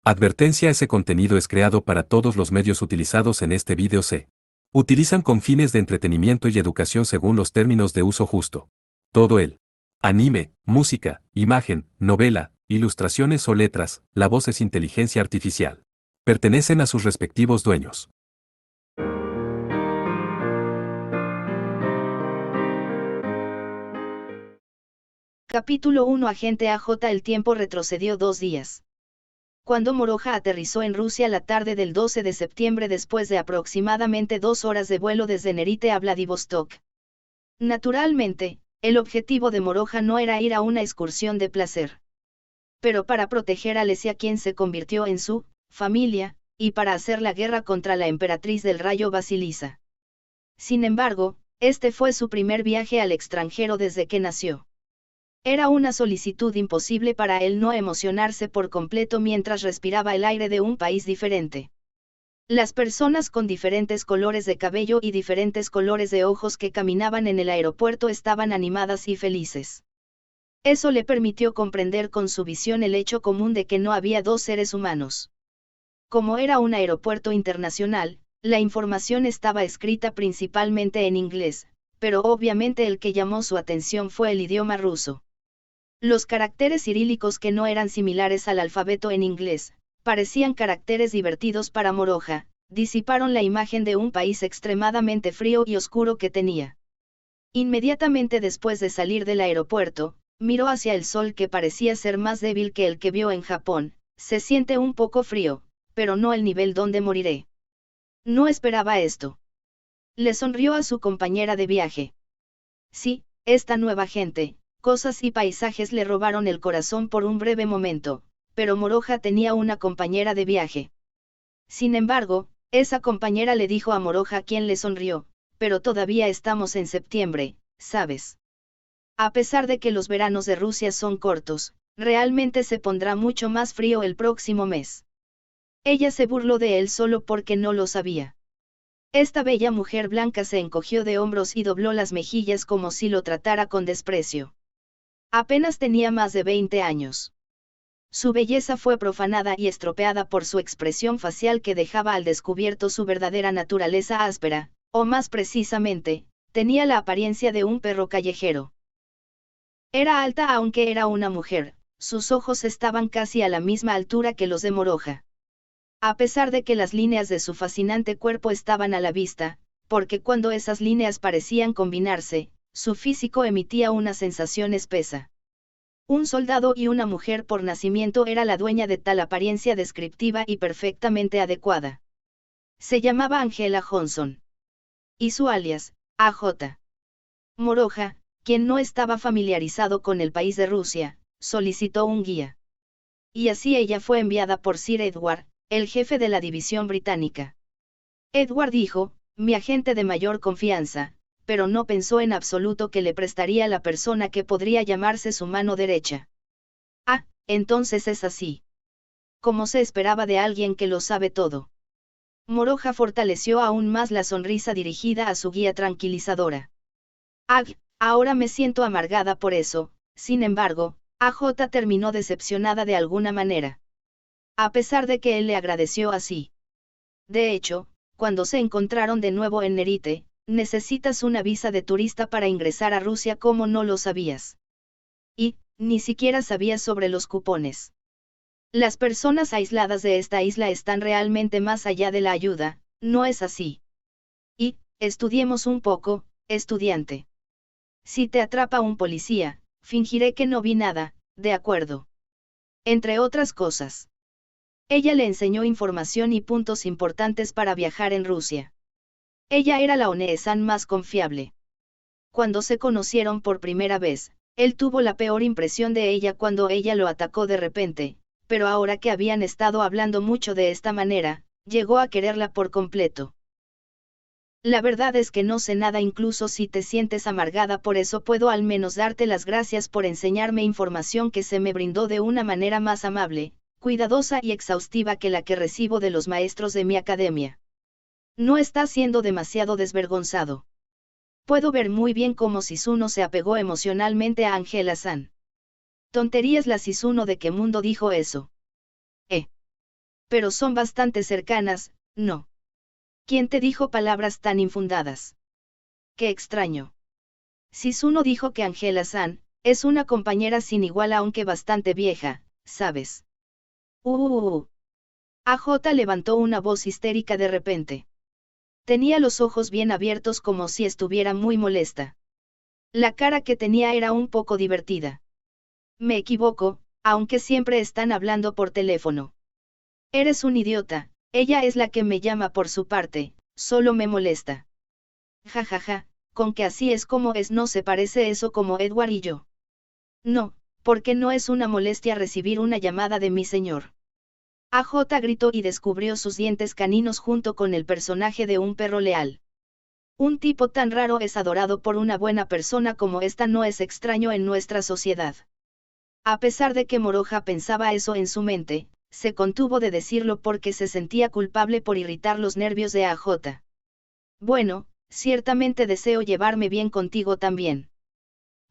Advertencia: ese contenido es creado para todos los medios utilizados en este vídeo se utilizan con fines de entretenimiento y educación según los términos de uso justo. Todo el anime, música, imagen, novela, ilustraciones o letras, la voz es inteligencia artificial. Pertenecen a sus respectivos dueños. Capítulo 1. Agente AJ. El tiempo retrocedió 2 días. Cuando Moroja aterrizó en Rusia la tarde del 12 de septiembre después de aproximadamente 2 horas de vuelo desde Nerite a Vladivostok. Naturalmente, el objetivo de Moroja no era ir a una excursión de placer. Pero para proteger a Lesia, quien se convirtió en su familia, y para hacer la guerra contra la emperatriz del Rayo Basilisa. Sin embargo, este fue su primer viaje al extranjero desde que nació. Era una solicitud imposible para él no emocionarse por completo mientras respiraba el aire de un país diferente. Las personas con diferentes colores de cabello y diferentes colores de ojos que caminaban en el aeropuerto estaban animadas y felices. Eso le permitió comprender con su visión el hecho común de que no había dos seres humanos. Como era un aeropuerto internacional, la información estaba escrita principalmente en inglés, pero obviamente el que llamó su atención fue el idioma ruso. Los caracteres cirílicos, que no eran similares al alfabeto en inglés, parecían caracteres divertidos para Moroja, disiparon la imagen de un país extremadamente frío y oscuro que tenía. Inmediatamente después de salir del aeropuerto, miró hacia el sol, que parecía ser más débil que el que vio en Japón. Se siente un poco frío, pero no el nivel donde moriré. No esperaba esto. Le sonrió a su compañera de viaje. Sí, esta nueva gente, cosas y paisajes le robaron el corazón por un breve momento, pero Moroja tenía una compañera de viaje. Sin embargo, esa compañera le dijo a Moroja, quien le sonrió: pero todavía estamos en septiembre, ¿sabes? A pesar de que los veranos de Rusia son cortos, realmente se pondrá mucho más frío el próximo mes. Ella se burló de él solo porque no lo sabía. Esta bella mujer blanca se encogió de hombros y dobló las mejillas como si lo tratara con desprecio. Apenas tenía más de 20 años. Su belleza fue profanada y estropeada por su expresión facial, que dejaba al descubierto su verdadera naturaleza áspera, o más precisamente, tenía la apariencia de un perro callejero. Era alta aunque era una mujer, sus ojos estaban casi a la misma altura que los de Moroja. A pesar de que las líneas de su fascinante cuerpo estaban a la vista, porque cuando esas líneas parecían combinarse, su físico emitía una sensación espesa. Un soldado y una mujer por nacimiento era la dueña de tal apariencia descriptiva y perfectamente adecuada. Se llamaba Angela Johnson. Y su alias, AJ. Moroja, quien no estaba familiarizado con el país de Rusia, solicitó un guía. Y así ella fue enviada por Sir Edward, el jefe de la división británica. Edward dijo: mi agente de mayor confianza, pero no pensó en absoluto que le prestaría la persona que podría llamarse su mano derecha. Ah, entonces es así. Como se esperaba de alguien que lo sabe todo. Moroja fortaleció aún más la sonrisa dirigida a su guía tranquilizadora. Ag, ahora me siento amargada por eso. Sin embargo, AJ terminó decepcionada de alguna manera. A pesar de que él le agradeció así. De hecho, cuando se encontraron de nuevo en Nerite: necesitas una visa de turista para ingresar a Rusia. ¿Cómo no lo sabías? Y, ni siquiera sabías sobre los cupones. Las personas aisladas de esta isla están realmente más allá de la ayuda, ¿no es así? Y, estudiemos un poco, estudiante. Si te atrapa un policía, fingiré que no vi nada, ¿de acuerdo? Entre otras cosas. Ella le enseñó información y puntos importantes para viajar en Rusia. Ella era la Oneesan más confiable. Cuando se conocieron por primera vez, él tuvo la peor impresión de ella cuando ella lo atacó de repente, pero ahora que habían estado hablando mucho de esta manera, llegó a quererla por completo. La verdad es que no sé nada. Incluso si te sientes amargada por eso, puedo al menos darte las gracias por enseñarme información que se me brindó de una manera más amable, cuidadosa y exhaustiva que la que recibo de los maestros de mi academia. No estás siendo demasiado desvergonzado. Puedo ver muy bien cómo Sisuno se apegó emocionalmente a Angela-san. Tonterías. La Sisuno de qué mundo dijo eso. Pero son bastante cercanas, ¿no? ¿Quién te dijo palabras tan infundadas? Qué extraño. Sisuno dijo que Angela-san es una compañera sin igual aunque bastante vieja, ¿sabes? AJ levantó una voz histérica de repente. Tenía los ojos bien abiertos como si estuviera muy molesta. La cara que tenía era un poco divertida. Me equivoco, aunque siempre están hablando por teléfono. Eres un idiota, ella es la que me llama por su parte, solo me molesta. Ja ja ja, con que así es como es, no se parece eso como Edward y yo. No, porque no es una molestia recibir una llamada de mi señor. AJ gritó y descubrió sus dientes caninos junto con el personaje de un perro leal. Un tipo tan raro es adorado por una buena persona como esta, no es extraño en nuestra sociedad. A pesar de que Moroja pensaba eso en su mente, se contuvo de decirlo porque se sentía culpable por irritar los nervios de AJ. Bueno, ciertamente deseo llevarme bien contigo también.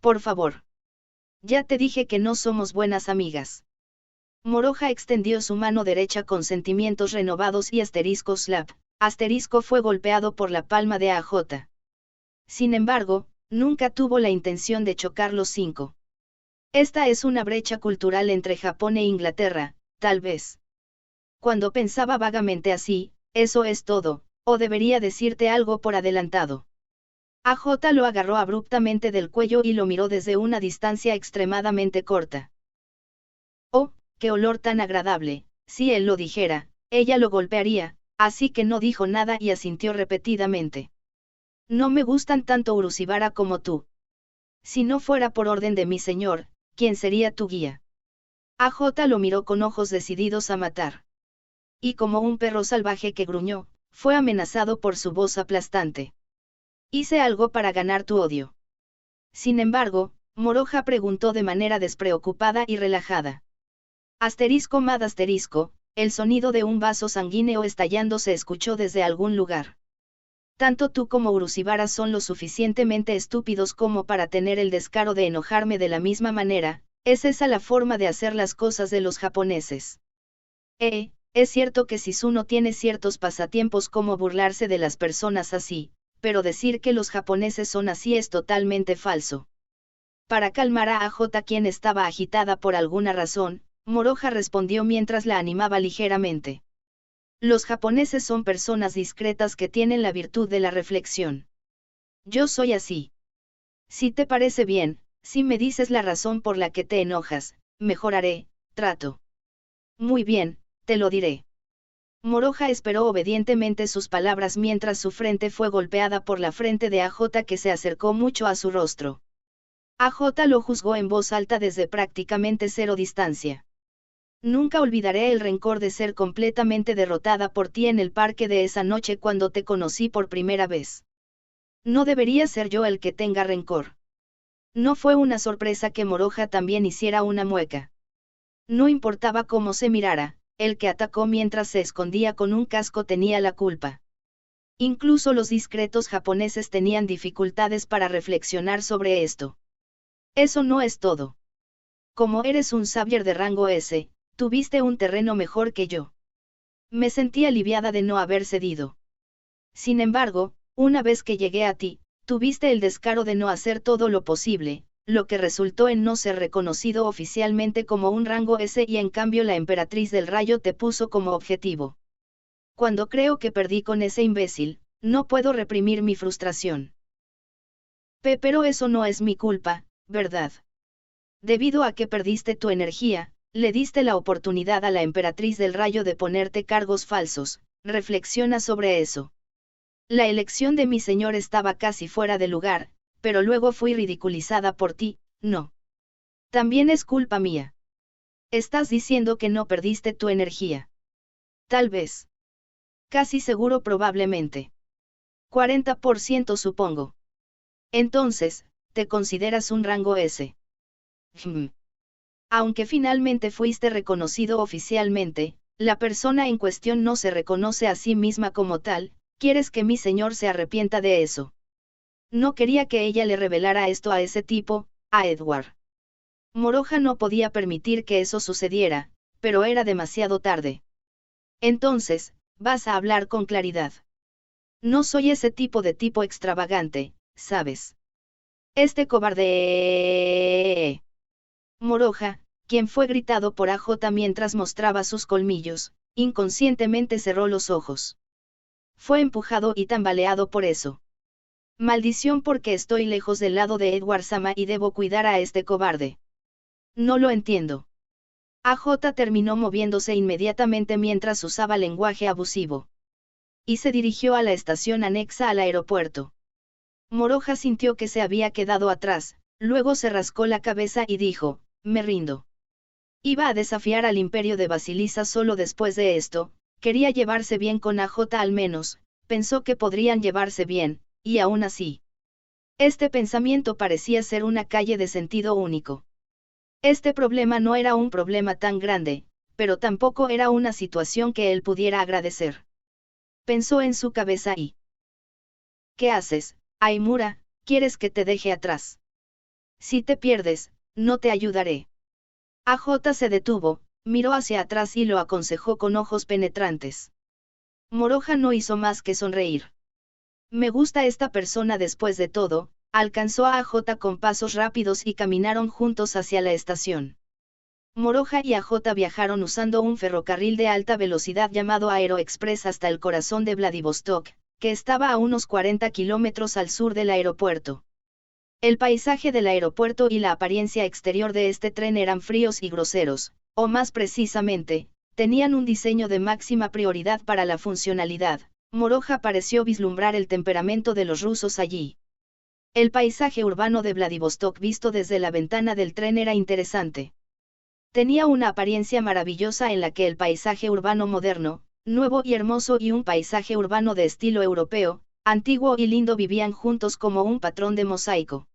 Por favor. Ya te dije que no somos buenas amigas. Moroja extendió su mano derecha con sentimientos renovados y asterisco slap, asterisco fue golpeado por la palma de AJ. Sin embargo, nunca tuvo la intención de chocar los cinco. Esta es una brecha cultural entre Japón e Inglaterra, tal vez. Cuando pensaba vagamente así, eso es todo, o debería decirte algo por adelantado. AJ lo agarró abruptamente del cuello y lo miró desde una distancia extremadamente corta. Oh, qué olor tan agradable, si él lo dijera, ella lo golpearía, así que no dijo nada y asintió repetidamente. No me gustan tanto Urusibara como tú. Si no fuera por orden de mi señor, ¿quién sería tu guía? AJ lo miró con ojos decididos a matar. Y como un perro salvaje que gruñó, fue amenazado por su voz aplastante. Hice algo para ganar tu odio. Sin embargo, Moroja preguntó de manera despreocupada y relajada. Asterisco mad asterisco, el sonido de un vaso sanguíneo estallando se escuchó desde algún lugar. Tanto tú como Urusibara son lo suficientemente estúpidos como para tener el descaro de enojarme de la misma manera, ¿es esa la forma de hacer las cosas de los japoneses? Es cierto que Sisuno tiene ciertos pasatiempos como burlarse de las personas así, pero decir que los japoneses son así es totalmente falso. Para calmar a AJ, quien estaba agitada por alguna razón, Moroja respondió mientras la animaba ligeramente. Los japoneses son personas discretas que tienen la virtud de la reflexión. Yo soy así. Si te parece bien, si me dices la razón por la que te enojas, mejoraré, trato. Muy bien, te lo diré. Moroja esperó obedientemente sus palabras mientras su frente fue golpeada por la frente de AJ, que se acercó mucho a su rostro. AJ lo juzgó en voz alta desde prácticamente cero distancia. Nunca olvidaré el rencor de ser completamente derrotada por ti en el parque de esa noche cuando te conocí por primera vez. No debería ser yo el que tenga rencor. No fue una sorpresa que Moroja también hiciera una mueca. No importaba cómo se mirara, el que atacó mientras se escondía con un casco tenía la culpa. Incluso los discretos japoneses tenían dificultades para reflexionar sobre esto. Eso no es todo. Como eres un sabier de rango S, tuviste un terreno mejor que yo. Me sentí aliviada de no haber cedido. Sin embargo, una vez que llegué a ti, tuviste el descaro de no hacer todo lo posible, lo que resultó en no ser reconocido oficialmente como un rango S y en cambio la emperatriz del rayo te puso como objetivo. Cuando creo que perdí con ese imbécil, no puedo reprimir mi frustración. Pero eso no es mi culpa, ¿verdad? Debido a que perdiste tu energía, le diste la oportunidad a la emperatriz del rayo de ponerte cargos falsos, reflexiona sobre eso. La elección de mi señor estaba casi fuera de lugar, pero luego fui ridiculizada por ti, no. También es culpa mía. Estás diciendo que no perdiste tu energía. Tal vez. Casi seguro, probablemente. 40% supongo. Entonces, ¿te consideras un rango S? Aunque finalmente fuiste reconocido oficialmente, la persona en cuestión no se reconoce a sí misma como tal. ¿Quieres que mi señor se arrepienta de eso? No quería que ella le revelara esto a ese tipo, a Edward. Moroja no podía permitir que eso sucediera, pero era demasiado tarde. Entonces, vas a hablar con claridad. No soy ese tipo de tipo extravagante, ¿sabes? Este cobarde. Moroja, quien fue gritado por AJ mientras mostraba sus colmillos, inconscientemente cerró los ojos. Fue empujado y tambaleado por eso. Maldición, porque estoy lejos del lado de Edward Sama y debo cuidar a este cobarde. No lo entiendo. AJ terminó moviéndose inmediatamente mientras usaba lenguaje abusivo. Y se dirigió a la estación anexa al aeropuerto. Moroja sintió que se había quedado atrás, luego se rascó la cabeza y dijo, me rindo. Iba a desafiar al imperio de Basilisa solo después de esto, quería llevarse bien con AJ al menos, pensó que podrían llevarse bien, y aún así. Este pensamiento parecía ser una calle de sentido único. Este problema no era un problema tan grande, pero tampoco era una situación que él pudiera agradecer. Pensó en su cabeza y... ¿Qué haces, Aimura? ¿Quieres que te deje atrás? Si te pierdes, no te ayudaré. AJ se detuvo, miró hacia atrás y lo aconsejó con ojos penetrantes. Moroja no hizo más que sonreír. Me gusta esta persona después de todo, alcanzó a AJ con pasos rápidos y caminaron juntos hacia la estación. Moroja y AJ viajaron usando un ferrocarril de alta velocidad llamado Aeroexpress hasta el corazón de Vladivostok, que estaba a unos 40 kilómetros al sur del aeropuerto. El paisaje del aeropuerto y la apariencia exterior de este tren eran fríos y groseros, o más precisamente, tenían un diseño de máxima prioridad para la funcionalidad. Moroja pareció vislumbrar el temperamento de los rusos allí. El paisaje urbano de Vladivostok visto desde la ventana del tren era interesante. Tenía una apariencia maravillosa en la que el paisaje urbano moderno, nuevo y hermoso, y un paisaje urbano de estilo europeo, antiguo y lindo vivían juntos como un patrón de mosaico.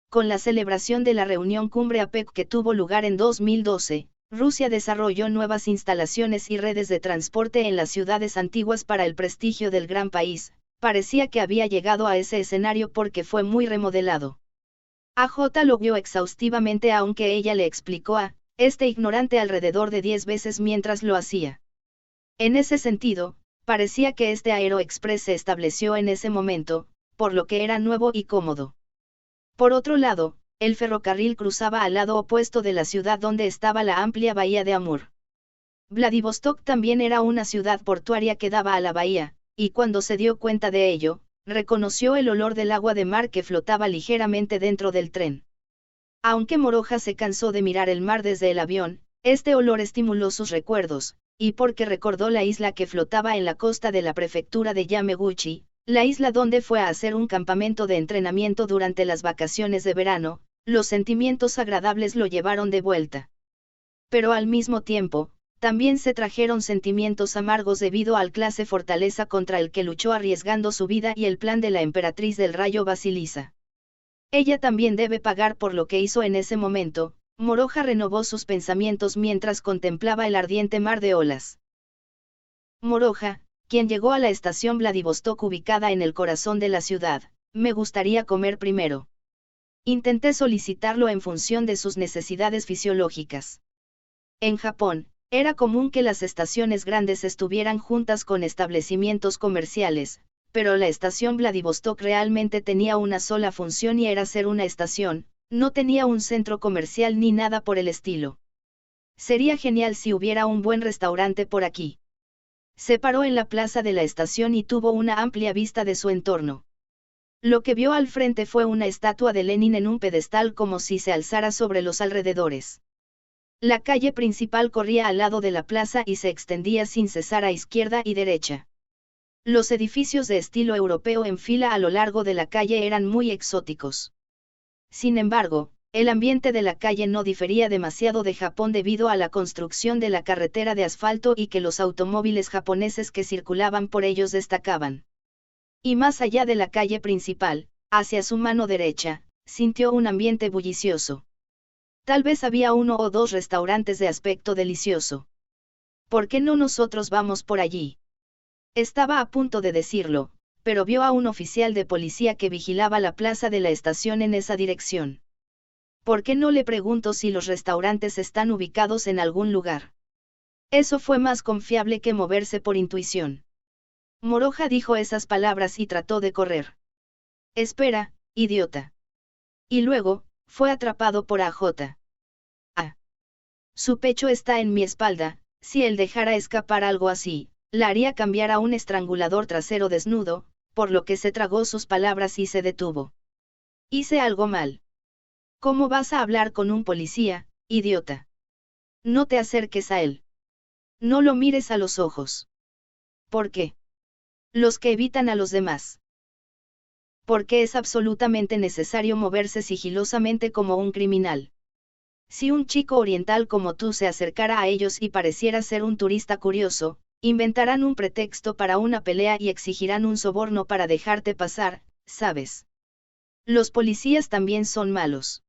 Con la celebración de la reunión cumbre APEC que tuvo lugar en 2012, Rusia desarrolló nuevas instalaciones y redes de transporte en las ciudades antiguas para el prestigio del gran país. Parecía que había llegado a ese escenario porque fue muy remodelado. AJ lo vio exhaustivamente, aunque ella le explicó a este ignorante alrededor de 10 veces mientras lo hacía. En ese sentido, parecía que este Aeroexpress se estableció en ese momento, por lo que era nuevo y cómodo. Por otro lado, el ferrocarril cruzaba al lado opuesto de la ciudad donde estaba la amplia bahía de Amur. Vladivostok también era una ciudad portuaria que daba a la bahía, y cuando se dio cuenta de ello, reconoció el olor del agua de mar que flotaba ligeramente dentro del tren. Aunque Moroja se cansó de mirar el mar desde el avión, este olor estimuló sus recuerdos, y porque recordó la isla que flotaba en la costa de la prefectura de Yameguchi, la isla donde fue a hacer un campamento de entrenamiento durante las vacaciones de verano, los sentimientos agradables lo llevaron de vuelta. Pero al mismo tiempo, también se trajeron sentimientos amargos debido al clase fortaleza contra el que luchó arriesgando su vida y el plan de la emperatriz del rayo Basilisa. Ella también debe pagar por lo que hizo en ese momento. Moroja renovó sus pensamientos mientras contemplaba el ardiente mar de olas. Moroja, quien llegó a la estación Vladivostok ubicada en el corazón de la ciudad, me gustaría comer primero. Intenté solicitarlo en función de sus necesidades fisiológicas. En Japón, era común que las estaciones grandes estuvieran juntas con establecimientos comerciales, pero la estación Vladivostok realmente tenía una sola función y era ser una estación, no tenía un centro comercial ni nada por el estilo. Sería genial si hubiera un buen restaurante por aquí. Se paró en la plaza de la estación y tuvo una amplia vista de su entorno. Lo que vio al frente fue una estatua de Lenin en un pedestal como si se alzara sobre los alrededores. La calle principal corría al lado de la plaza y se extendía sin cesar a izquierda y derecha. Los edificios de estilo europeo en fila a lo largo de la calle eran muy exóticos. Sin embargo, el ambiente de la calle no difería demasiado de Japón debido a la construcción de la carretera de asfalto y que los automóviles japoneses que circulaban por ellos destacaban. Y más allá de la calle principal, hacia su mano derecha, sintió un ambiente bullicioso. Tal vez había uno o dos restaurantes de aspecto delicioso. ¿Por qué no nosotros vamos por allí? Estaba a punto de decirlo, pero vio a un oficial de policía que vigilaba la plaza de la estación en esa dirección. ¿Por qué no le pregunto si los restaurantes están ubicados en algún lugar? Eso fue más confiable que moverse por intuición. Moroja dijo esas palabras y trató de correr. Espera, idiota. Y luego, fue atrapado por AJ. Ah. Su pecho está en mi espalda, si él dejara escapar algo así, la haría cambiar a un estrangulador trasero desnudo, por lo que se tragó sus palabras y se detuvo. Hice algo mal. ¿Cómo vas a hablar con un policía, idiota? No te acerques a él. No lo mires a los ojos. ¿Por qué? Los que evitan a los demás. Porque es absolutamente necesario moverse sigilosamente como un criminal. Si un chico oriental como tú se acercara a ellos y pareciera ser un turista curioso, inventarán un pretexto para una pelea y exigirán un soborno para dejarte pasar, ¿sabes? Los policías también son malos.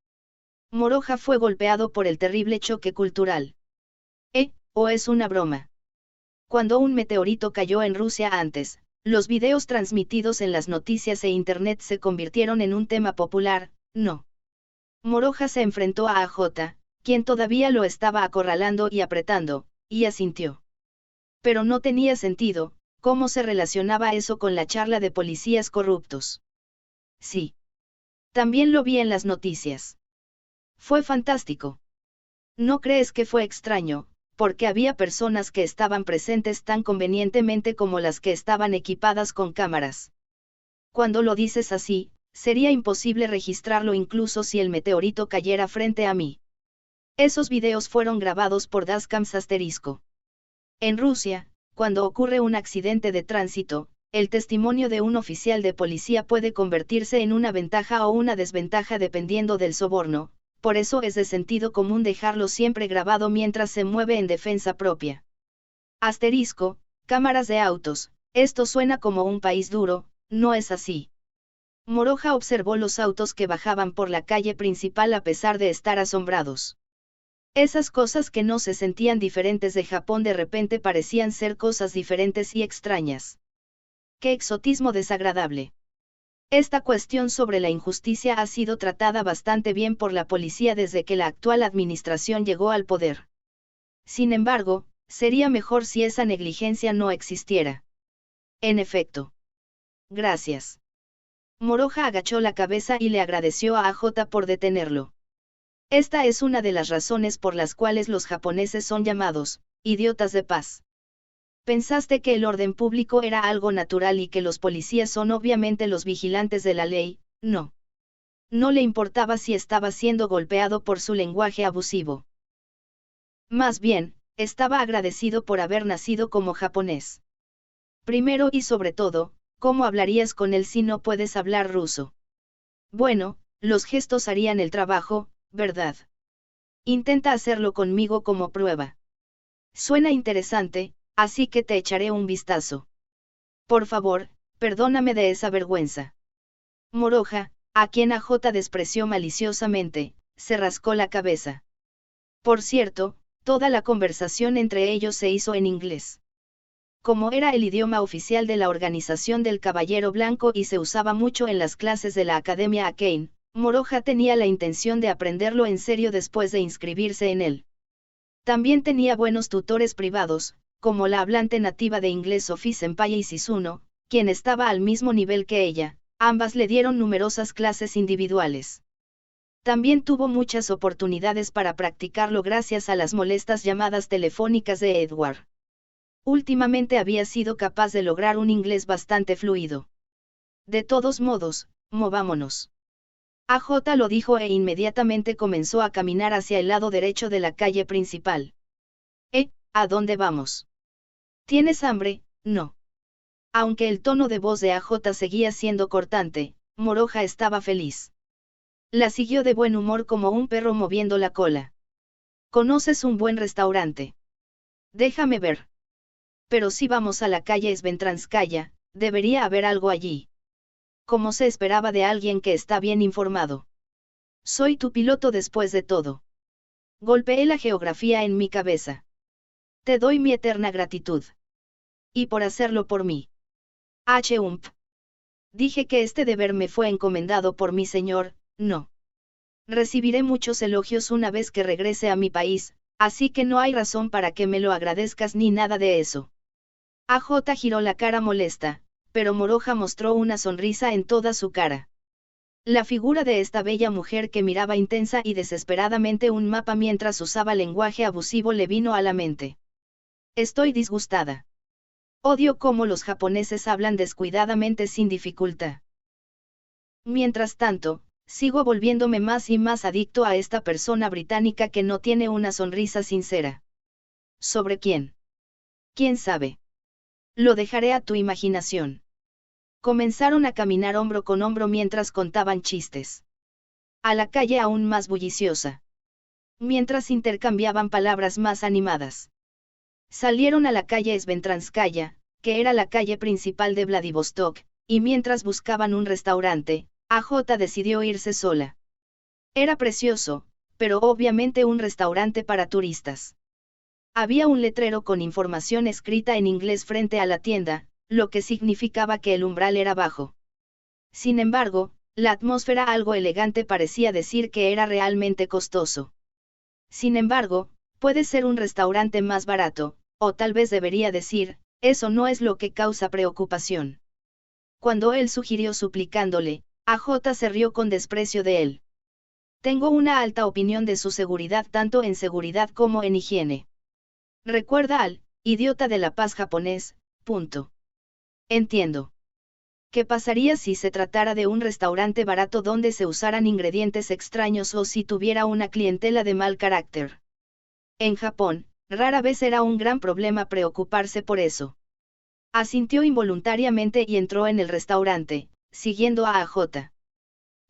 Moroja fue golpeado por el terrible choque cultural. ¿O es una broma? Cuando un meteorito cayó en Rusia antes, los videos transmitidos en las noticias e internet se convirtieron en un tema popular, ¿no? Moroja se enfrentó a AJ, quien todavía lo estaba acorralando y apretando, y asintió. Pero no tenía sentido, ¿cómo se relacionaba eso con la charla de policías corruptos? Sí. También lo vi en las noticias. Fue fantástico. ¿No crees que fue extraño, porque había personas que estaban presentes tan convenientemente como las que estaban equipadas con cámaras? Cuando lo dices así, sería imposible registrarlo incluso si el meteorito cayera frente a mí. Esos videos fueron grabados por Dashcams **. En Rusia, cuando ocurre un accidente de tránsito, el testimonio de un oficial de policía puede convertirse en una ventaja o una desventaja dependiendo del soborno, por eso es de sentido común dejarlo siempre grabado mientras se mueve en defensa propia. **. Cámaras de autos, esto suena como un país duro, ¿no es así? Moroja observó los autos que bajaban por la calle principal a pesar de estar asombrados. Esas cosas que no se sentían diferentes de Japón de repente parecían ser cosas diferentes y extrañas. ¡Qué exotismo desagradable! Esta cuestión sobre la injusticia ha sido tratada bastante bien por la policía desde que la actual administración llegó al poder. Sin embargo, sería mejor si esa negligencia no existiera. En efecto. Gracias. Moroja agachó la cabeza y le agradeció a AJ por detenerlo. Esta es una de las razones por las cuales los japoneses son llamados idiotas de paz. Pensaste que el orden público era algo natural y que los policías son obviamente los vigilantes de la ley, ¿no? No le importaba si estaba siendo golpeado por su lenguaje abusivo. Más bien, estaba agradecido por haber nacido como japonés. Primero y sobre todo, ¿cómo hablarías con él si no puedes hablar ruso? Bueno, los gestos harían el trabajo, ¿verdad? Intenta hacerlo conmigo como prueba. Suena interesante, así que te echaré un vistazo. Por favor, perdóname de esa vergüenza. Moroja, a quien AJ despreció maliciosamente, se rascó la cabeza. Por cierto, toda la conversación entre ellos se hizo en inglés. Como era el idioma oficial de la Organización del Caballero Blanco y se usaba mucho en las clases de la Academia Akane, Moroja tenía la intención de aprenderlo en serio después de inscribirse en él. También tenía buenos tutores privados, como la hablante nativa de inglés Sophie Senpai Isizuno, quien estaba al mismo nivel que ella, ambas le dieron numerosas clases individuales. También tuvo muchas oportunidades para practicarlo gracias a las molestas llamadas telefónicas de Edward. Últimamente había sido capaz de lograr un inglés bastante fluido. De todos modos, movámonos. AJ lo dijo e inmediatamente comenzó a caminar hacia el lado derecho de la calle principal. ¿A dónde vamos? ¿Tienes hambre? No. Aunque el tono de voz de AJ seguía siendo cortante, Moroja estaba feliz. La siguió de buen humor como un perro moviendo la cola. ¿Conoces un buen restaurante? Déjame ver. Pero si vamos a la calle Svenskaya, debería haber algo allí. Como se esperaba de alguien que está bien informado. Soy tu piloto después de todo. Golpeé la geografía en mi cabeza. Te doy mi eterna gratitud. Y por hacerlo por mí. Dije que este deber me fue encomendado por mi señor, no. Recibiré muchos elogios una vez que regrese a mi país, Así que no hay razón para que me lo agradezcas ni nada de eso. AJ giró la cara molesta, pero Moroja mostró una sonrisa en toda su cara. La figura de esta bella mujer que miraba intensa y desesperadamente un mapa mientras usaba lenguaje abusivo le vino a la mente. Estoy disgustada. Odio cómo los japoneses hablan descuidadamente sin dificultad. Mientras tanto, sigo volviéndome más y más adicto a esta persona británica que no tiene una sonrisa sincera. ¿Sobre quién? ¿Quién sabe? Lo dejaré a tu imaginación. Comenzaron a caminar hombro con hombro mientras contaban chistes. A la calle aún más bulliciosa. Mientras intercambiaban palabras más animadas. Salieron a la calle Sventranskaya, que era la calle principal de Vladivostok, y mientras buscaban un restaurante, AJ decidió irse sola. Era precioso, pero obviamente un restaurante para turistas. Había un letrero con información escrita en inglés frente a la tienda, lo que significaba que el umbral era bajo. Sin embargo, la atmósfera algo elegante parecía decir que era realmente costoso. Sin embargo, puede ser un restaurante más barato, o tal vez debería decir, eso no es lo que causa preocupación. Cuando él sugirió suplicándole, AJ se rió con desprecio de él. Tengo una alta opinión de su seguridad tanto en seguridad como en higiene. Recuerda al idiota de la paz japonés, punto. Entiendo. ¿Qué pasaría si se tratara de un restaurante barato donde se usaran ingredientes extraños o si tuviera una clientela de mal carácter? En Japón, rara vez era un gran problema preocuparse por eso. Asintió involuntariamente y entró en el restaurante, siguiendo a AJ.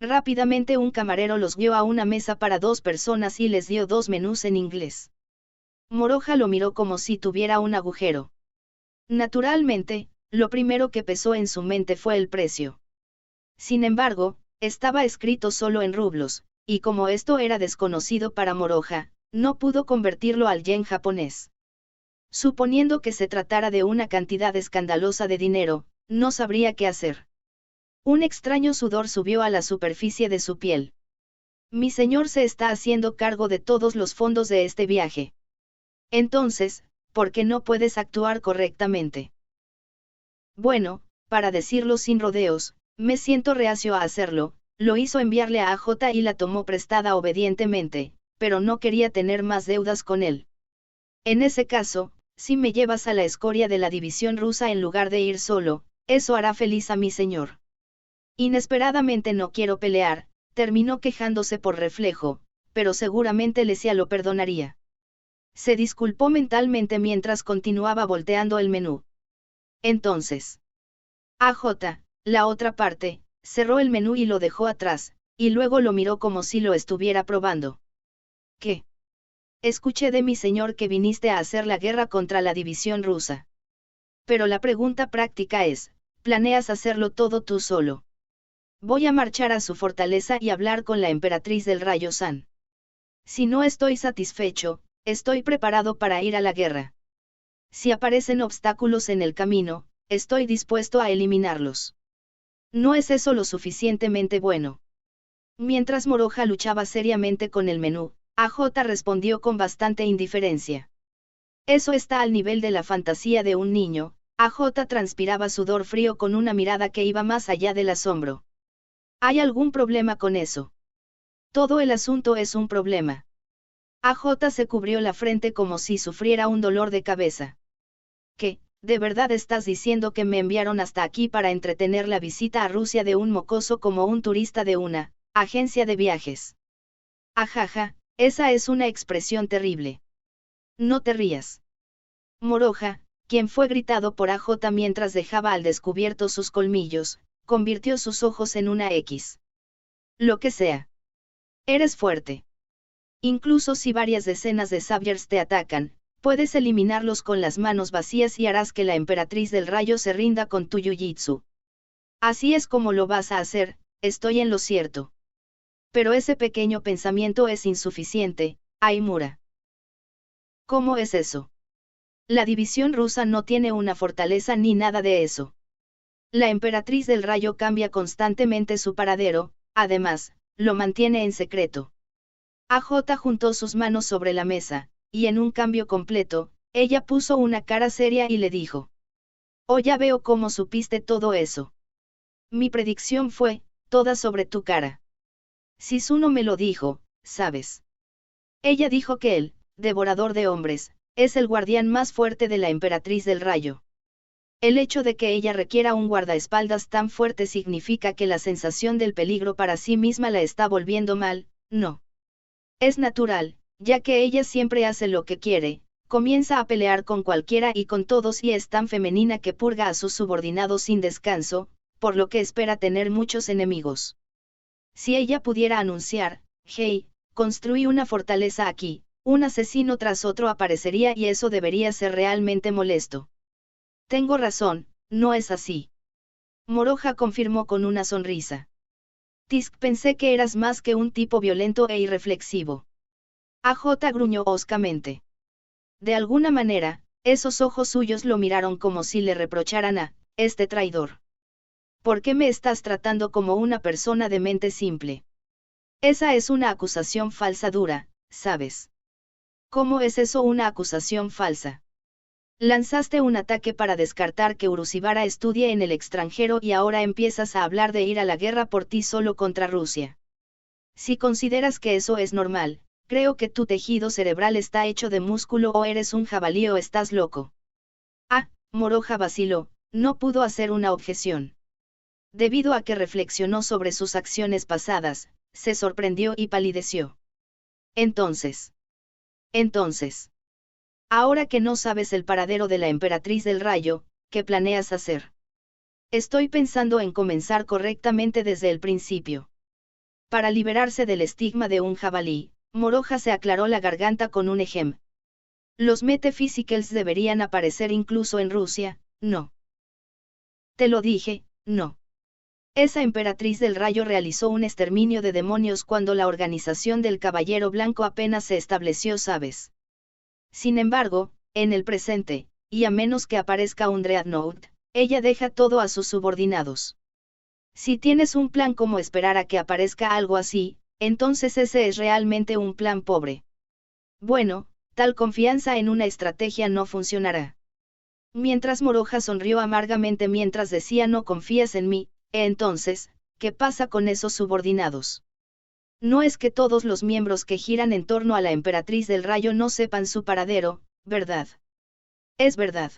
Rápidamente un camarero los guió a una mesa para 2 personas y les dio 2 menús en inglés. Moroja lo miró como si tuviera un agujero. Naturalmente, lo primero que pesó en su mente fue el precio. Sin embargo, estaba escrito solo en rublos, y como esto era desconocido para Moroja, no pudo convertirlo al yen japonés. Suponiendo que se tratara de una cantidad escandalosa de dinero, no sabría qué hacer. Un extraño sudor subió a la superficie de su piel. Mi señor se está haciendo cargo de todos los fondos de este viaje. Entonces, ¿por qué no puedes actuar correctamente? Bueno, para decirlo sin rodeos, me siento reacio a hacerlo, lo hizo enviarle a AJ y la tomó prestada obedientemente, pero no quería tener más deudas con él. En ese caso, si me llevas a la escoria de la división rusa en lugar de ir solo, eso hará feliz a mi señor. Inesperadamente no quiero pelear, terminó quejándose por reflejo, pero seguramente Lesia lo perdonaría. Se disculpó mentalmente mientras continuaba volteando el menú. Entonces, AJ, la otra parte, cerró el menú y lo dejó atrás, y luego lo miró como si lo estuviera probando. ¿Qué? Escuché de mi señor que viniste a hacer la guerra contra la división rusa. Pero la pregunta práctica es, ¿planeas hacerlo todo tú solo? Voy a marchar a su fortaleza y hablar con la emperatriz del Rayo San. Si no estoy satisfecho, estoy preparado para ir a la guerra. Si aparecen obstáculos en el camino, estoy dispuesto a eliminarlos. ¿No es eso lo suficientemente bueno? Mientras Moroja luchaba seriamente con el menú, AJ respondió con bastante indiferencia. Eso está al nivel de la fantasía de un niño. AJ transpiraba sudor frío con una mirada que iba más allá del asombro. ¿Hay algún problema con eso? Todo el asunto es un problema. AJ se cubrió la frente como si sufriera un dolor de cabeza. ¿Qué, de verdad estás diciendo que me enviaron hasta aquí para entretener la visita a Rusia de un mocoso como un turista de una agencia de viajes? Ajaja, esa es una expresión terrible. No te rías. Moroja, quien fue gritado por AJ mientras dejaba al descubierto sus colmillos, convirtió sus ojos en una X. Lo que sea. Eres fuerte. Incluso si varias decenas de Saviors te atacan, puedes eliminarlos con las manos vacías y harás que la emperatriz del rayo se rinda con tu Jiu-Jitsu. Así es como lo vas a hacer, estoy en lo cierto. Pero ese pequeño pensamiento es insuficiente, Aimura. ¿Cómo es eso? La división rusa no tiene una fortaleza ni nada de eso. La emperatriz del rayo cambia constantemente su paradero, además, lo mantiene en secreto. AJ juntó sus manos sobre la mesa, y en un cambio completo, ella puso una cara seria y le dijo: «Oh, ya veo cómo supiste todo eso. Mi predicción fue, toda sobre tu cara. Sisuno me lo dijo, ¿sabes? Ella dijo que el devorador de hombres es el guardián más fuerte de la emperatriz del rayo. El hecho de que ella requiera un guardaespaldas tan fuerte significa que la sensación del peligro para sí misma la está volviendo mal, ¿no? Es natural, ya que ella siempre hace lo que quiere, comienza a pelear con cualquiera y con todos y es tan femenina que purga a sus subordinados sin descanso, por lo que espera tener muchos enemigos. Si ella pudiera anunciar, hey, construí una fortaleza aquí, un asesino tras otro aparecería y eso debería ser realmente molesto. Tengo razón, ¿no es así? Moroja confirmó con una sonrisa. Tisk, pensé que eras más que un tipo violento e irreflexivo. AJ gruñó hoscamente. De alguna manera, esos ojos suyos lo miraron como si le reprocharan a este traidor. ¿Por qué me estás tratando como una persona de mente simple? Esa es una acusación falsa dura, ¿sabes? ¿Cómo es eso una acusación falsa? Lanzaste un ataque para descartar que Urusibara estudie en el extranjero y ahora empiezas a hablar de ir a la guerra por ti solo contra Rusia. Si consideras que eso es normal, creo que tu tejido cerebral está hecho de músculo o eres un jabalí o estás loco. Ah, Moroja vaciló, no pudo hacer una objeción. Debido a que reflexionó sobre sus acciones pasadas, se sorprendió y palideció. Entonces. Ahora que no sabes el paradero de la emperatriz del rayo, ¿qué planeas hacer? Estoy pensando en comenzar correctamente desde el principio. Para liberarse del estigma de un jabalí, Moroja se aclaró la garganta con un ejem. Los Metaphysicals deberían aparecer incluso en Rusia, ¿no? Te lo dije, no. Esa emperatriz del rayo realizó un exterminio de demonios cuando la organización del Caballero Blanco apenas se estableció, ¿sabes? Sin embargo, en el presente, y a menos que aparezca un Dreadnought, ella deja todo a sus subordinados. Si tienes un plan como esperar a que aparezca algo así, entonces ese es realmente un plan pobre. Bueno, tal confianza en una estrategia no funcionará. Mientras Moroja sonrió amargamente mientras decía no confías en mí, entonces, ¿qué pasa con esos subordinados? No es que todos los miembros que giran en torno a la emperatriz del rayo no sepan su paradero, ¿verdad? Es verdad.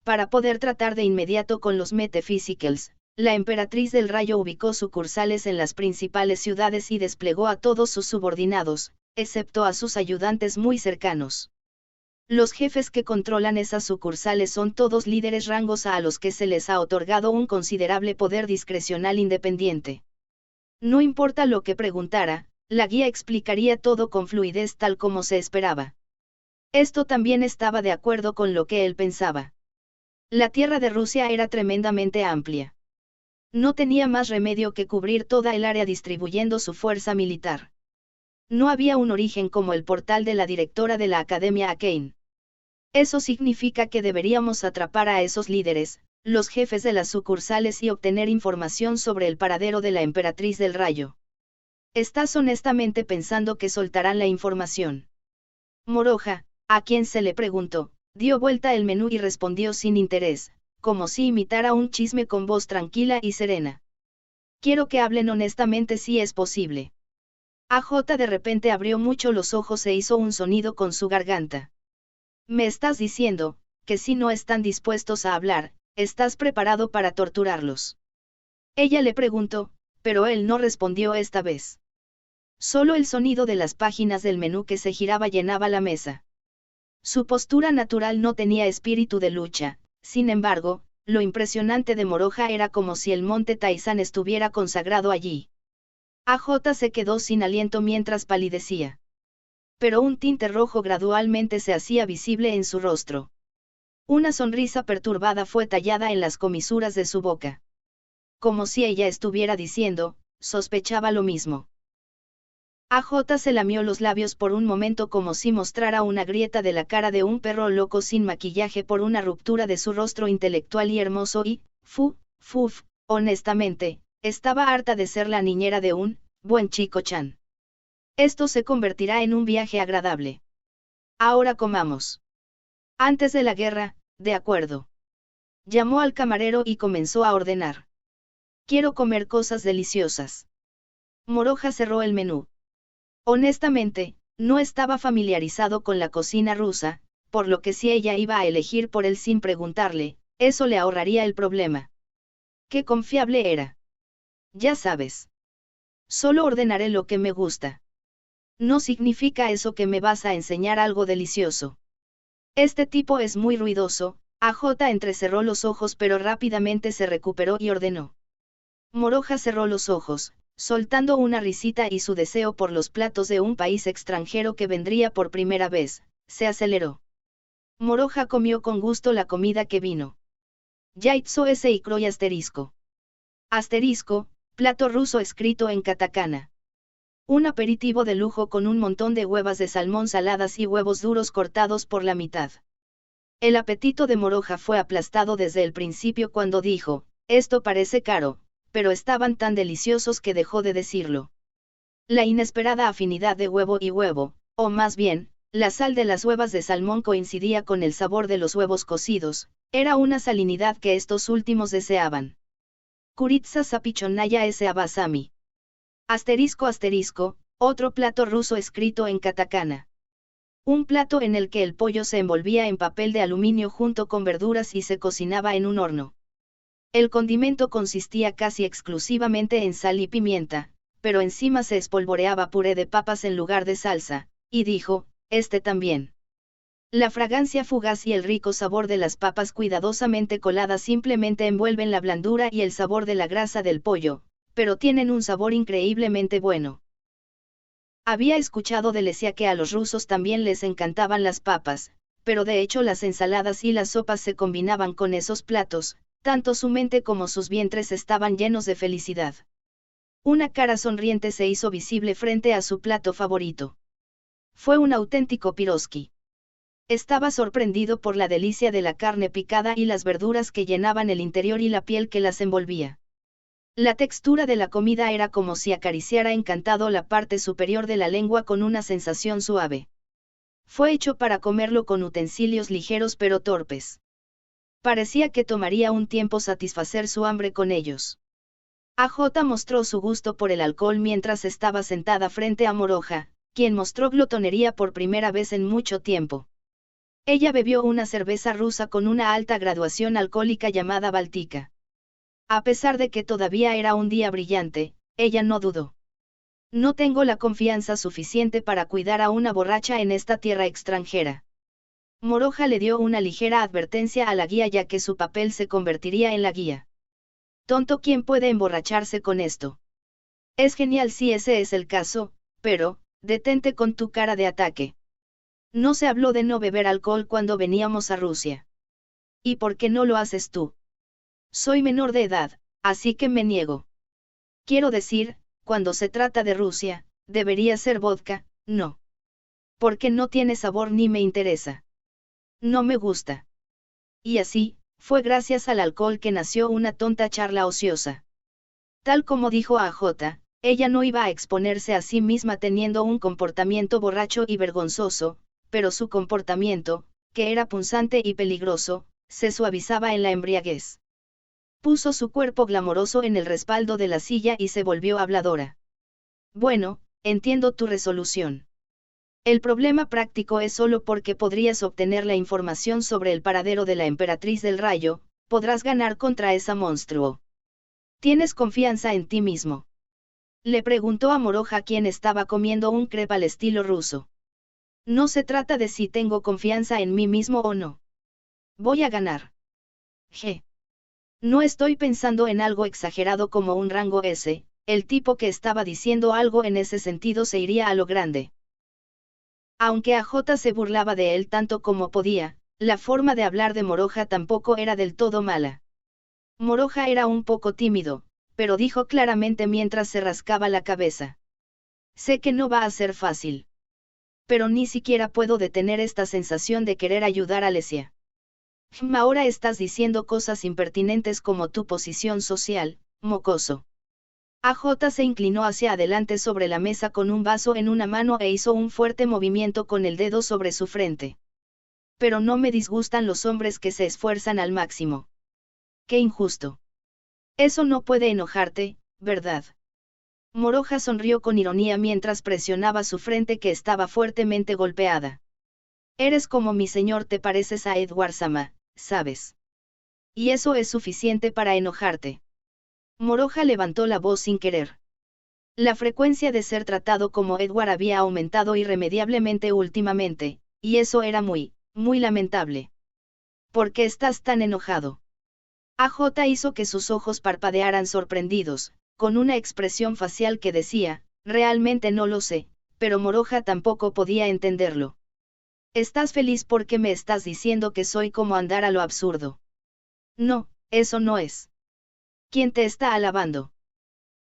Para poder tratar de inmediato con los Metaphysicals, la emperatriz del rayo ubicó sucursales en las principales ciudades y desplegó a todos sus subordinados, excepto a sus ayudantes muy cercanos. Los jefes que controlan esas sucursales son todos líderes rangos a los que se les ha otorgado un considerable poder discrecional independiente. No importa lo que preguntara, la guía explicaría todo con fluidez tal como se esperaba. Esto también estaba de acuerdo con lo que él pensaba. La tierra de Rusia era tremendamente amplia. No tenía más remedio que cubrir toda el área distribuyendo su fuerza militar. No había un origen como el portal de la directora de la Academia Arcane. Eso significa que deberíamos atrapar a esos líderes, los jefes de las sucursales y obtener información sobre el paradero de la emperatriz del rayo. ¿Estás honestamente pensando que soltarán la información? Moroja, a quien se le preguntó, dio vuelta el menú y respondió sin interés, como si imitara un chisme con voz tranquila y serena. Quiero que hablen honestamente si es posible. AJ de repente abrió mucho los ojos e hizo un sonido con su garganta. ¿Me estás diciendo, que si no están dispuestos a hablar, estás preparado para torturarlos? Ella le preguntó, pero él no respondió esta vez. Solo el sonido de las páginas del menú que se giraba llenaba la mesa. Su postura natural no tenía espíritu de lucha, sin embargo, lo impresionante de Moroja era como si el monte Taizán estuviera consagrado allí. AJ se quedó sin aliento mientras palidecía. Pero un tinte rojo gradualmente se hacía visible en su rostro. Una sonrisa perturbada fue tallada en las comisuras de su boca. Como si ella estuviera diciendo, sospechaba lo mismo. AJ se lamió los labios por un momento como si mostrara una grieta de la cara de un perro loco sin maquillaje por una ruptura de su rostro intelectual y hermoso y, honestamente, estaba harta de ser la niñera de un buen chico Chan. Esto se convertirá en un viaje agradable. Ahora comamos. Antes de la guerra, de acuerdo. Llamó al camarero y comenzó a ordenar. Quiero comer cosas deliciosas. Moroja cerró el menú. Honestamente, no estaba familiarizado con la cocina rusa, por lo que si ella iba a elegir por él sin preguntarle, eso le ahorraría el problema. Qué confiable era. Ya sabes. Solo ordenaré lo que me gusta. No significa eso que me vas a enseñar algo delicioso. Este tipo es muy ruidoso. AJ entrecerró los ojos pero rápidamente se recuperó y ordenó. Moroja cerró los ojos, soltando una risita y su deseo por los platos de un país extranjero que vendría por primera vez, se aceleró. Moroja comió con gusto la comida que vino. Yaitso ese y croy asterisco. Asterisco, plato ruso escrito en katakana. Un aperitivo de lujo con un montón de huevas de salmón saladas y huevos duros cortados por la mitad. El apetito de Moroja fue aplastado desde el principio cuando dijo, esto parece caro, pero estaban tan deliciosos que dejó de decirlo. La inesperada afinidad de huevo y huevo, o más bien, la sal de las huevas de salmón coincidía con el sabor de los huevos cocidos, era una salinidad que estos últimos deseaban. Kuritsa sapichonaya ese abasami. Asterisco, otro plato ruso escrito en katakana. Un plato en el que el pollo se envolvía en papel de aluminio junto con verduras y se cocinaba en un horno. El condimento consistía casi exclusivamente en sal y pimienta, pero encima se espolvoreaba puré de papas en lugar de salsa, y dijo, este también. La fragancia fugaz y el rico sabor de las papas cuidadosamente coladas simplemente envuelven la blandura y el sabor de la grasa del pollo, pero tienen un sabor increíblemente bueno. Había escuchado de Lesia que a los rusos también les encantaban las papas, pero de hecho las ensaladas y las sopas se combinaban con esos platos, tanto su mente como sus vientres estaban llenos de felicidad. Una cara sonriente se hizo visible frente a su plato favorito. Fue un auténtico piroski. Estaba sorprendido por la delicia de la carne picada y las verduras que llenaban el interior y la piel que las envolvía. La textura de la comida era como si acariciara encantado la parte superior de la lengua con una sensación suave. Fue hecho para comerlo con utensilios ligeros pero torpes. Parecía que tomaría un tiempo satisfacer su hambre con ellos. AJ mostró su gusto por el alcohol mientras estaba sentada frente a Moroja, quien mostró glotonería por primera vez en mucho tiempo. Ella bebió una cerveza rusa con una alta graduación alcohólica llamada Báltica. A pesar de que todavía era un día brillante, ella no dudó. No tengo la confianza suficiente para cuidar a una borracha en esta tierra extranjera. Moroja le dio una ligera advertencia a la guía ya que su papel se convertiría en la guía. Tonto, ¿quién puede emborracharse con esto? Es genial si ese es el caso, pero, detente con tu cara de ataque. No se habló de no beber alcohol cuando veníamos a Rusia. ¿Y por qué no lo haces tú? Soy menor de edad, así que me niego. Quiero decir, cuando se trata de Rusia, debería ser vodka, no. Porque no tiene sabor ni me interesa. No me gusta. Y así, fue gracias al alcohol que nació una tonta charla ociosa. Tal como dijo AJ, ella no iba a exponerse a sí misma teniendo un comportamiento borracho y vergonzoso, pero su comportamiento, que era punzante y peligroso, se suavizaba en la embriaguez. Puso su cuerpo glamoroso en el respaldo de la silla y se volvió habladora. Bueno, entiendo tu resolución. El problema práctico es solo porque podrías obtener la información sobre el paradero de la Emperatriz del Rayo, podrás ganar contra esa monstruo. ¿Tienes confianza en ti mismo? Le preguntó a Moroja, quien estaba comiendo un crepe al estilo ruso. No se trata de si tengo confianza en mí mismo o no. Voy a ganar. G. No estoy pensando en algo exagerado como un rango S, el tipo que estaba diciendo algo en ese sentido se iría a lo grande. Aunque AJ se burlaba de él tanto como podía, la forma de hablar de Moroja tampoco era del todo mala. Moroja era un poco tímido, pero dijo claramente mientras se rascaba la cabeza. Sé que no va a ser fácil. Pero ni siquiera puedo detener esta sensación de querer ayudar a Lesia. Ahora estás diciendo cosas impertinentes como tu posición social, mocoso. AJ se inclinó hacia adelante sobre la mesa con un vaso en una mano e hizo un fuerte movimiento con el dedo sobre su frente. Pero no me disgustan los hombres que se esfuerzan al máximo. ¡Qué injusto! Eso no puede enojarte, ¿verdad? Moroja sonrió con ironía mientras presionaba su frente que estaba fuertemente golpeada. Eres como mi señor, te pareces a Edward Sama, ¿sabes? Y eso es suficiente para enojarte. Moroja levantó la voz sin querer. La frecuencia de ser tratado como Edward había aumentado irremediablemente últimamente, y eso era muy lamentable. ¿Por qué estás tan enojado? AJ hizo que sus ojos parpadearan sorprendidos, con una expresión facial que decía, realmente no lo sé, pero Moroja tampoco podía entenderlo. ¿Estás feliz porque me estás diciendo que soy como andar a lo absurdo? No, eso no es. ¿Quién te está alabando?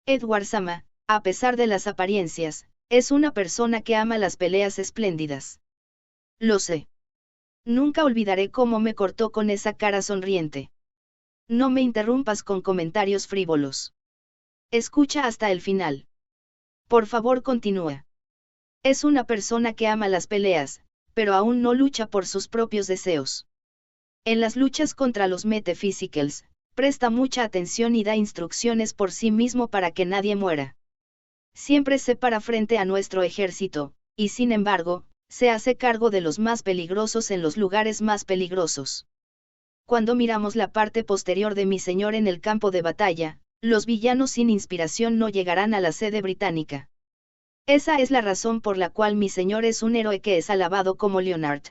Edward Sama, a pesar de las apariencias, es una persona que ama las peleas espléndidas. Lo sé. Nunca olvidaré cómo me cortó con esa cara sonriente. No me interrumpas con comentarios frívolos. Escucha hasta el final. Por favor, continúa. Es una persona que ama las peleas, pero aún no lucha por sus propios deseos. En las luchas contra los Metaphysicals, presta mucha atención y da instrucciones por sí mismo para que nadie muera. Siempre se para frente a nuestro ejército, y sin embargo, se hace cargo de los más peligrosos en los lugares más peligrosos. Cuando miramos la parte posterior de mi señor en el campo de batalla, los villanos sin inspiración no llegarán a la sede británica. Esa es la razón por la cual mi señor es un héroe que es alabado como Leonard.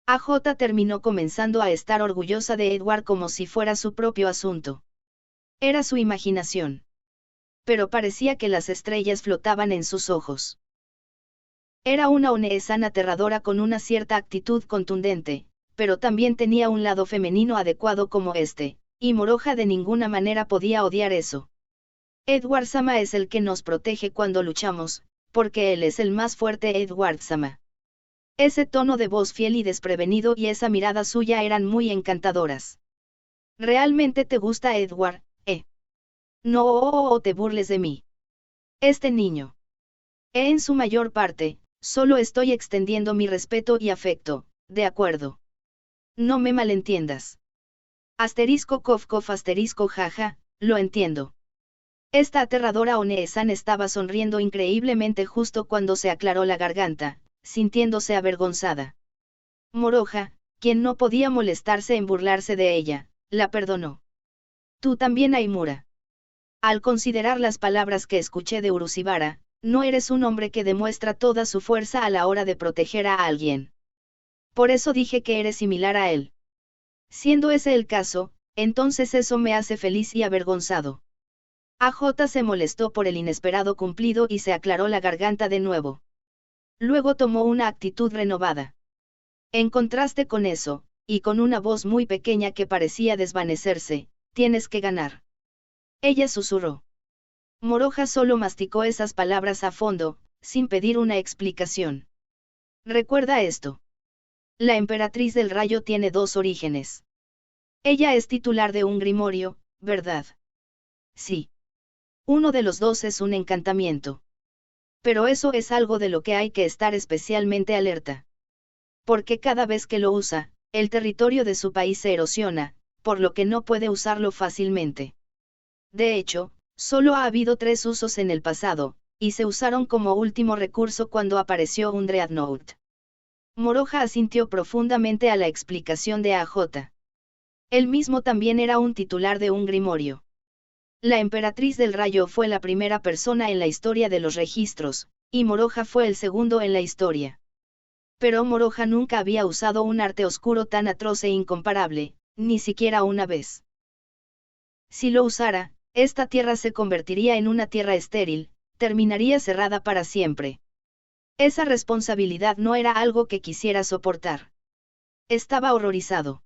AJ terminó comenzando a estar orgullosa de Edward como si fuera su propio asunto. Era su imaginación. Pero parecía que las estrellas flotaban en sus ojos. Era una One-san aterradora con una cierta actitud contundente, pero también tenía un lado femenino adecuado como este, y Moroja de ninguna manera podía odiar eso. Edward Sama es el que nos protege cuando luchamos, porque él es el más fuerte. Edward Sama. Ese tono de voz fiel y desprevenido y esa mirada suya eran muy encantadoras. ¿Realmente te gusta Edward, No te burles de mí. Este niño. En su mayor parte, solo estoy extendiendo mi respeto y afecto, ¿de acuerdo? No me malentiendas. Asterisco cof asterisco jaja, lo entiendo. Esta aterradora One-san estaba sonriendo increíblemente justo cuando se aclaró la garganta, sintiéndose avergonzada. Moroja, quien no podía molestarse en burlarse de ella, la perdonó. Tú también, Aimura. Al considerar las palabras que escuché de Urusibara, no eres un hombre que demuestra toda su fuerza a la hora de proteger a alguien. Por eso dije que eres similar a él. Siendo ese el caso, entonces eso me hace feliz y avergonzado. AJ se molestó por el inesperado cumplido y se aclaró la garganta de nuevo. Luego tomó una actitud renovada. En contraste con eso, y con una voz muy pequeña que parecía desvanecerse, tienes que ganar. Ella susurró. Moroja solo masticó esas palabras a fondo, sin pedir una explicación. Recuerda esto. La emperatriz del rayo tiene dos orígenes. Ella es titular de un grimorio, ¿verdad? Sí. Uno de los dos es un encantamiento. Pero eso es algo de lo que hay que estar especialmente alerta. Porque cada vez que lo usa, el territorio de su país se erosiona, por lo que no puede usarlo fácilmente. De hecho, solo ha habido 3 usos en el pasado, y se usaron como último recurso cuando apareció un Dreadnought. Moroja asintió profundamente a la explicación de AJ. Él mismo también era un titular de un grimorio. La emperatriz del rayo fue la primera persona en la historia de los registros, y Moroja fue el segundo en la historia. Pero Moroja nunca había usado un arte oscuro tan atroz e incomparable, ni siquiera una vez. Si lo usara, esta tierra se convertiría en una tierra estéril, terminaría cerrada para siempre. Esa responsabilidad no era algo que quisiera soportar. Estaba horrorizado.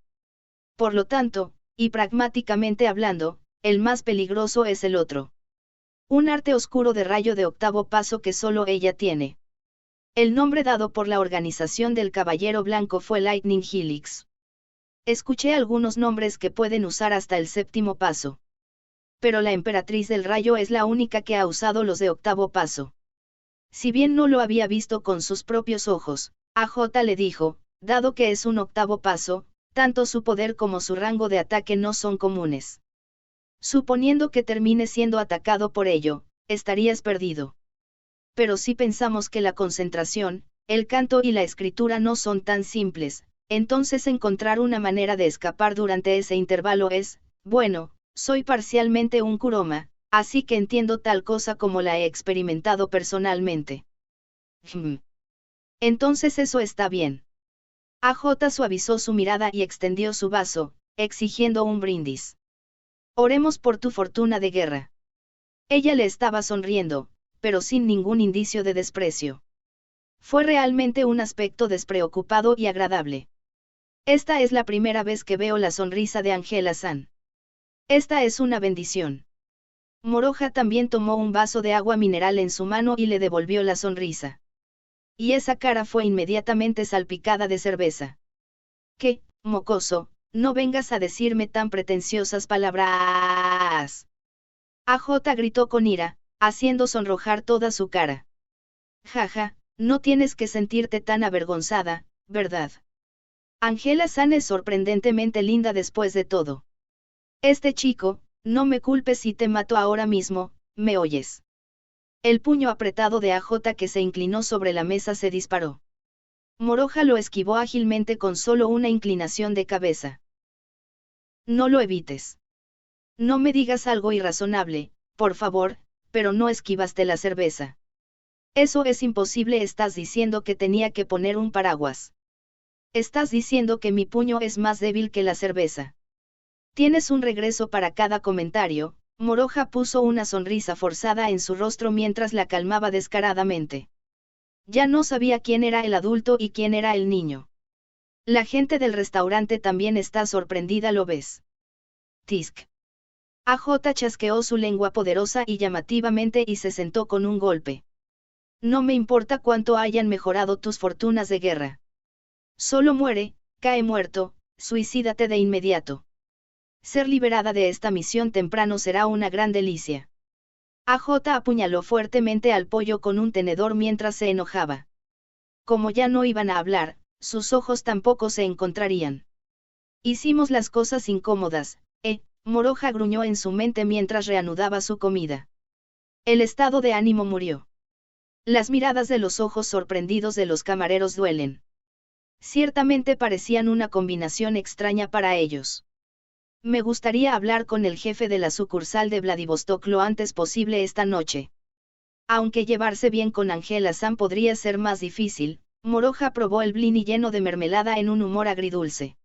Por lo tanto, y pragmáticamente hablando, el más peligroso es el otro. Un arte oscuro de rayo de 8º paso que solo ella tiene. El nombre dado por la organización del Caballero Blanco fue Lightning Helix. Escuché algunos nombres que pueden usar hasta el 7º paso. pero la emperatriz del rayo es la única que ha usado los de octavo paso. Si bien no lo había visto con sus propios ojos, AJ le dijo, dado que es un octavo paso, tanto su poder como su rango de ataque no son comunes. Suponiendo que termine siendo atacado por ello, estarías perdido. Pero si pensamos que la concentración, el canto y la escritura no son tan simples, entonces encontrar una manera de escapar durante ese intervalo es, bueno, soy parcialmente un Kuroma, así que entiendo tal cosa como la he experimentado personalmente. Entonces eso está bien. AJ suavizó su mirada y extendió su vaso, exigiendo un brindis. Oremos por tu fortuna de guerra. Ella le estaba sonriendo, pero sin ningún indicio de desprecio. Fue realmente un aspecto despreocupado y agradable. Esta es la primera vez que veo la sonrisa de Angela-san. Esta es una bendición. Moroja también tomó un vaso de agua mineral en su mano y le devolvió la sonrisa. Y esa cara fue inmediatamente salpicada de cerveza. ¿Qué, mocoso, no vengas a decirme tan pretenciosas palabras? AJ gritó con ira, haciendo sonrojar toda su cara. Jaja, no tienes que sentirte tan avergonzada, ¿verdad? Angela-san es sorprendentemente linda después de todo. Este chico, no me culpes si te mato ahora mismo, ¿me oyes? El puño apretado de AJ que se inclinó sobre la mesa se disparó. Moroja lo esquivó ágilmente con solo una inclinación de cabeza. No lo evites. No me digas algo irrazonable, por favor, pero no esquivaste la cerveza. Eso es imposible. Estás diciendo que tenía que poner un paraguas. Estás diciendo que mi puño es más débil que la cerveza. Tienes un regreso para cada comentario. Moroja puso una sonrisa forzada en su rostro mientras la calmaba descaradamente. Ya no sabía quién era el adulto y quién era el niño. La gente del restaurante también está sorprendida, ¿lo ves? Tisk. AJ chasqueó su lengua poderosa y llamativamente y se sentó con un golpe. No me importa cuánto hayan mejorado tus fortunas de guerra. Solo muere, cae muerto, suicídate de inmediato. Ser liberada de esta misión temprano será una gran delicia. AJ apuñaló fuertemente al pollo con un tenedor mientras se enojaba. Como ya no iban a hablar, sus ojos tampoco se encontrarían. Hicimos las cosas incómodas, Moroja gruñó en su mente mientras reanudaba su comida. El estado de ánimo murió. Las miradas de los ojos sorprendidos de los camareros duelen. Ciertamente parecían una combinación extraña para ellos. Me gustaría hablar con el jefe de la sucursal de Vladivostok lo antes posible esta noche. Aunque llevarse bien con Angela-san podría ser más difícil, Moroja probó el blini lleno de mermelada en un humor agridulce.